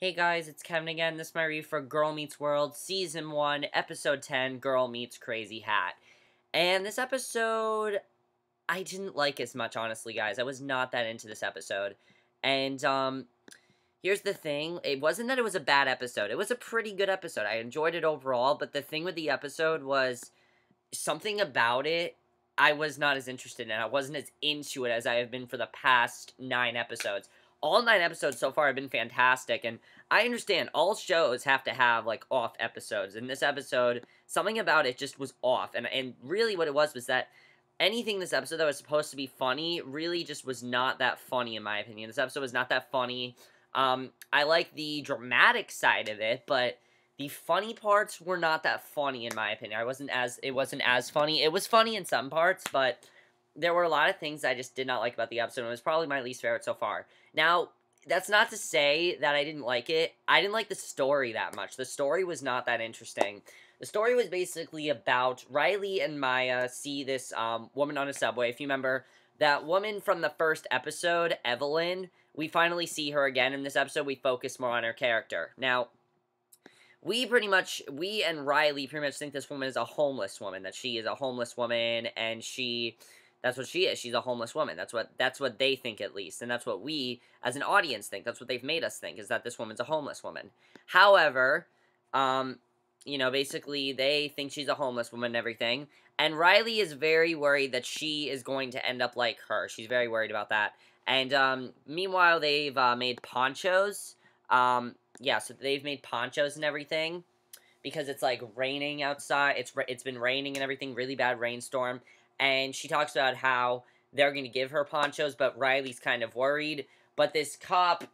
Hey guys, it's Kevin again. This is my review for Girl Meets World, Season 1, Episode 10, Girl Meets Crazy Hat. And this episode, I didn't like as much, honestly, guys. I was not that into this episode. And, here's the thing. It wasn't that it was a bad episode. It was a pretty good episode. I enjoyed it overall, but the thing with the episode was something about it I was not as interested in. I wasn't as into it as I have been for the past 9 episodes. All 9 episodes so far have been fantastic, and I understand all shows have to have, like, off episodes. In this episode, something about it just was off, and really what it was that anything in this episode that was supposed to be funny really just was not that funny, in my opinion. This episode was not that funny. I like the dramatic side of it, but the funny parts were not that funny, in my opinion. It wasn't as funny. It was funny in some parts, but there were a lot of things I just did not like about the episode, and it was probably my least favorite so far. Now, that's not to say that I didn't like it. I didn't like the story that much. The story was not that interesting. The story was basically about Riley and Maya see this woman on a subway. If you remember, that woman from the first episode, Evelyn, we finally see her again. In this episode, we focus more on her character. Now, we and Riley pretty much think this woman is a homeless woman, that she is a homeless woman, and that's what she is. She's a homeless woman. That's what they think, at least, and that's what we, as an audience, think. That's what they've made us think, is that this woman's a homeless woman. However, basically, they think she's a homeless woman and everything, and Riley is very worried that she is going to end up like her. She's very worried about that, and, meanwhile, they've, made ponchos. Yeah, so they've made ponchos and everything, because it's, like, raining outside. It's been raining and everything, really bad rainstorm, and she talks about how they're going to give her ponchos, but Riley's kind of worried. But this cop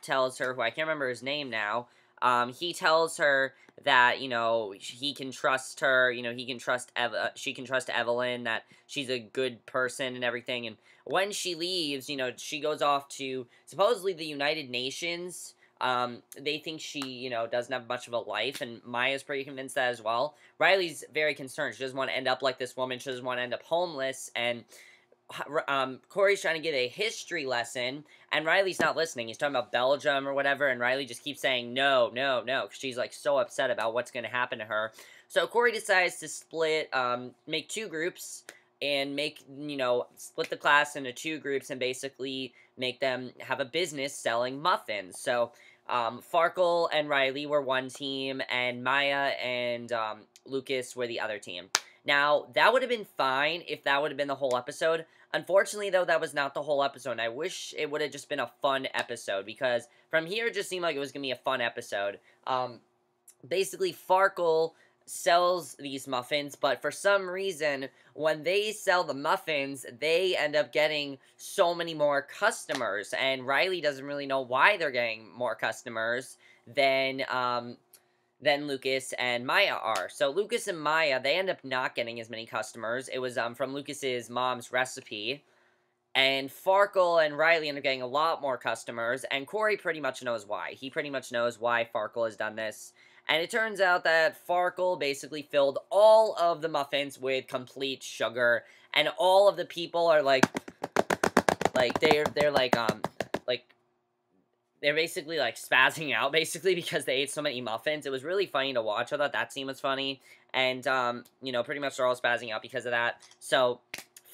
tells her, who I can't remember his name now, he tells her that, he can trust her, she can trust Evelyn, that she's a good person and everything, and when she leaves, she goes off to, supposedly, the United Nations. They think she, doesn't have much of a life, and Maya's pretty convinced that as well. Riley's very concerned. She doesn't want to end up like this woman. She doesn't want to end up homeless, and Corey's trying to give a history lesson, and Riley's not listening. He's talking about Belgium or whatever, and Riley just keeps saying, no, no, no, because she's, like, so upset about what's going to happen to her. So Corey decides to make 2 groups, and split the class into 2 groups, and basically make them have a business selling muffins. So, Farkle and Riley were one team, and Maya and, Lucas were the other team. Now, that would have been fine if that would have been the whole episode. Unfortunately, though, that was not the whole episode, and I wish it would have just been a fun episode, because from here, it just seemed like it was going to be a fun episode. Basically, Farkle sells these muffins, but for some reason, when they sell the muffins, they end up getting so many more customers, and Riley doesn't really know why they're getting more customers than Lucas and Maya are. So Lucas and Maya, they end up not getting as many customers. It was from Lucas's mom's recipe, and Farkle and Riley end up getting a lot more customers, and Corey pretty much knows why. He pretty much knows why Farkle has done this. And it turns out that Farkle basically filled all of the muffins with complete sugar, and all of the people are they're basically, like, spazzing out, basically, because they ate so many muffins. It was really funny to watch. I thought that scene was funny, and, pretty much they're all spazzing out because of that. So,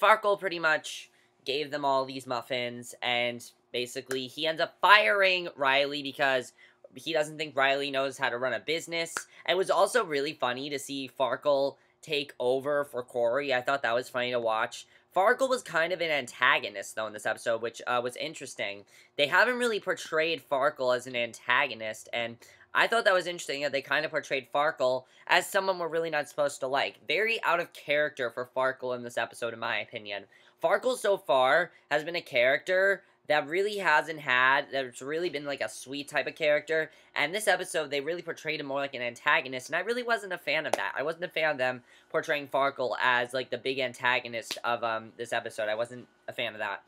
Farkle pretty much gave them all these muffins, and basically he ends up firing Riley because he doesn't think Riley knows how to run a business. It was also really funny to see Farkle take over for Corey. I thought that was funny to watch. Farkle was kind of an antagonist, though, in this episode, which was interesting. They haven't really portrayed Farkle as an antagonist, and I thought that was interesting that they kind of portrayed Farkle as someone we're really not supposed to like. Very out of character for Farkle in this episode, in my opinion. Farkle, so far, has been a character that really that's really been, like, a sweet type of character, and this episode, they really portrayed him more like an antagonist, and I really wasn't a fan of that. I wasn't a fan of them portraying Farkle as, like, the big antagonist of, this episode. I wasn't a fan of that.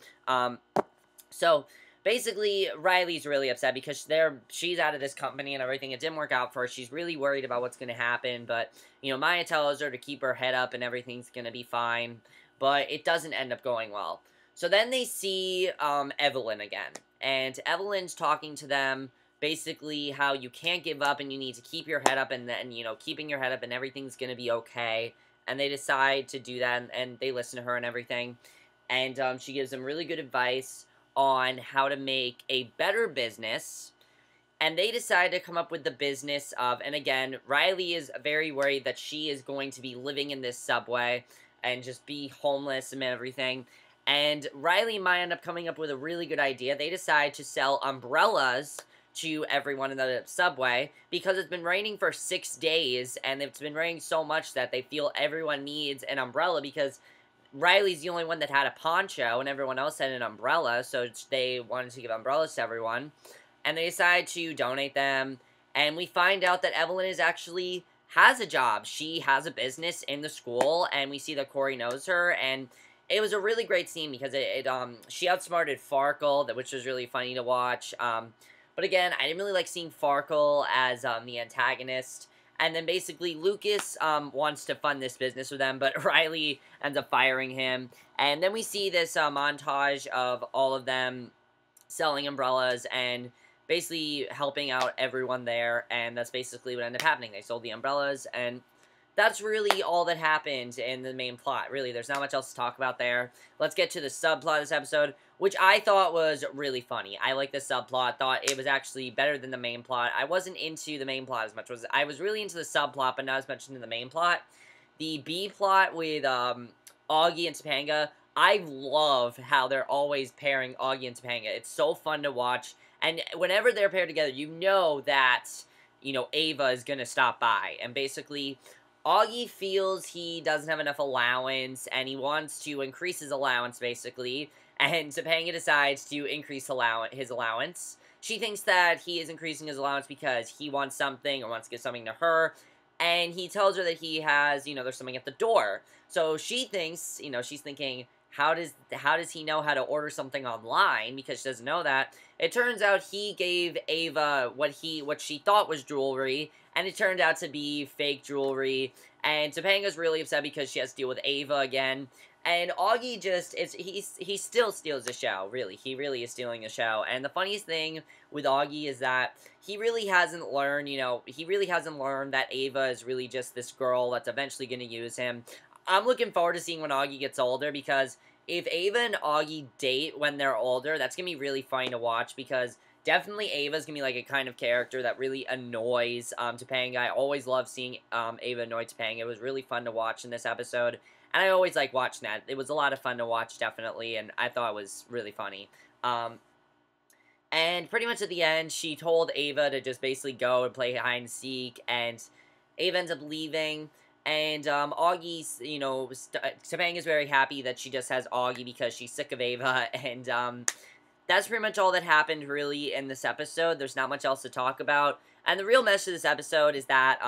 So, basically, Riley's really upset because she's out of this company and everything. It didn't work out for her. She's really worried about what's gonna happen, but, Maya tells her to keep her head up and everything's gonna be fine, but it doesn't end up going well. So then they see Evelyn again, and Evelyn's talking to them, basically how you can't give up and you need to keep your head up, and then, you know, keeping your head up and everything's gonna be okay. And they decide to do that, and they listen to her and everything. And she gives them really good advice on how to make a better business. And they decide to come up with the business of, and again, Riley is very worried that she is going to be living in this subway and just be homeless and everything. And Riley might end up coming up with a really good idea. They decide to sell umbrellas to everyone in the subway because it's been raining for 6 days, and it's been raining so much that they feel everyone needs an umbrella because Riley's the only one that had a poncho and everyone else had an umbrella, so they wanted to give umbrellas to everyone. And they decide to donate them, and we find out that Evelyn is actually has a job. She has a business in the school, and we see that Corey knows her, and it was a really great scene because she outsmarted Farkle, which was really funny to watch. But again, I didn't really like seeing Farkle as the antagonist. And then basically Lucas wants to fund this business with them, but Riley ends up firing him. And then we see this montage of all of them selling umbrellas and basically helping out everyone there, and that's basically what ended up happening. They sold the umbrellas, and that's really all that happened in the main plot. Really, there's not much else to talk about there. Let's get to the subplot of this episode, which I thought was really funny. I like the subplot. Thought it was actually better than the main plot. I wasn't into the main plot as much. I was really into the subplot, but not as much into the main plot. The B plot with Auggie and Topanga, I love how they're always pairing Auggie and Topanga. It's so fun to watch. And whenever they're paired together, you know that, you know, Ava is going to stop by. And basically, Auggie feels he doesn't have enough allowance, and he wants to increase his allowance, basically. And Topanga decides to increase his allowance. She thinks that he is increasing his allowance because he wants something, or wants to give something to her. And he tells her that he has, you know, there's something at the door. So she thinks, you know, she's thinking, how does he know how to order something online? Because she doesn't know that. It turns out he gave Ava what she thought was jewelry, and it turned out to be fake jewelry. And Topanga's really upset because she has to deal with Ava again. And Auggie he still steals the show, really. He really is stealing the show. And the funniest thing with Auggie is that he really hasn't learned, you know, that Ava is really just this girl that's eventually going to use him. I'm looking forward to seeing when Auggie gets older, because if Ava and Auggie date when they're older, that's going to be really funny to watch, because definitely Ava's going to be like a kind of character that really annoys Topanga. I always love seeing Ava annoy Topanga. It was really fun to watch in this episode, and I always like watching that. It was a lot of fun to watch, definitely, and I thought it was really funny. And pretty much at the end, she told Ava to just basically go and play hide and seek, and Ava ends up leaving. And Augie's, you know, Topanga's very happy that she just has Auggie because she's sick of Ava, and that's pretty much all that happened, really, in this episode. There's not much else to talk about. And the real message of this episode is that,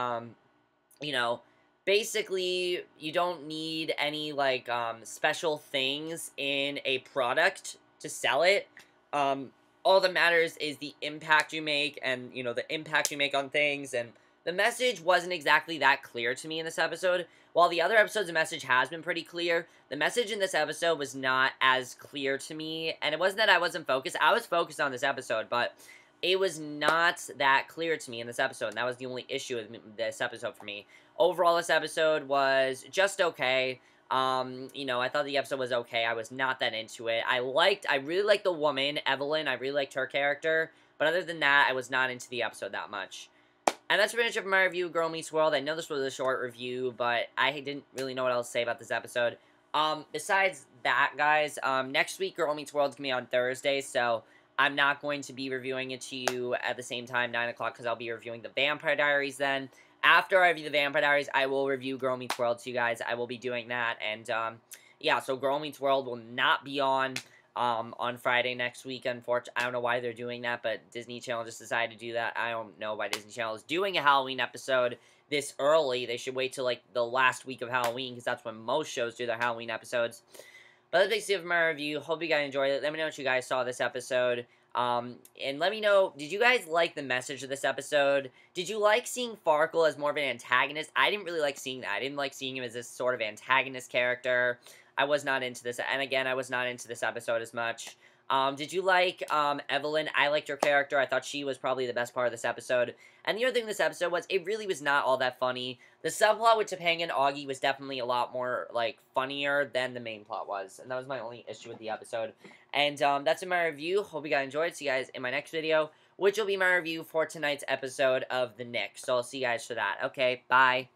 you know, basically, you don't need any, like, special things in a product to sell it. All that matters is the impact you make, and, you know, the impact you make on things, and the message wasn't exactly that clear to me in this episode. While the other episodes, the message has been pretty clear, the message in this episode was not as clear to me. And it wasn't that I wasn't focused. I was focused on this episode, but it was not that clear to me in this episode. And that was the only issue with this episode for me. Overall, this episode was just okay. You know, I thought the episode was okay. I was not that into it. I really liked the woman, Evelyn. I really liked her character. But other than that, I was not into the episode that much. And that's pretty much it for my review of Girl Meets World. I know this was a short review, but I didn't really know what else to say about this episode. Besides that, guys, next week Girl Meets World is going to be on Thursday, so I'm not going to be reviewing it to you at the same time, 9 o'clock, because I'll be reviewing the Vampire Diaries then. After I review the Vampire Diaries, I will review Girl Meets World to you guys. I will be doing that, and, yeah, so Girl Meets World will not be on Friday next week, unfortunately. I don't know why they're doing that, but Disney Channel just decided to do that. I don't know why Disney Channel is doing a Halloween episode this early. They should wait till, like, the last week of Halloween, because that's when most shows do their Halloween episodes. But that's basically it for my review. Hope you guys enjoyed it. Let me know what you guys saw this episode. And let me know, did you guys like the message of this episode? Did you like seeing Farkle as more of an antagonist? I didn't really like seeing that. I didn't like seeing him as this sort of antagonist character. I was not into this, and again, I was not into this episode as much. Did you like, Evelyn? I liked her character. I thought she was probably the best part of this episode. And the other thing this episode was, it really was not all that funny. The subplot with Topanga and Auggie was definitely a lot more, like, funnier than the main plot was. And that was my only issue with the episode. And, that's in my review. Hope you guys enjoyed. See you guys in my next video, which will be my review for tonight's episode of The Nick. So I'll see you guys for that. Okay, bye.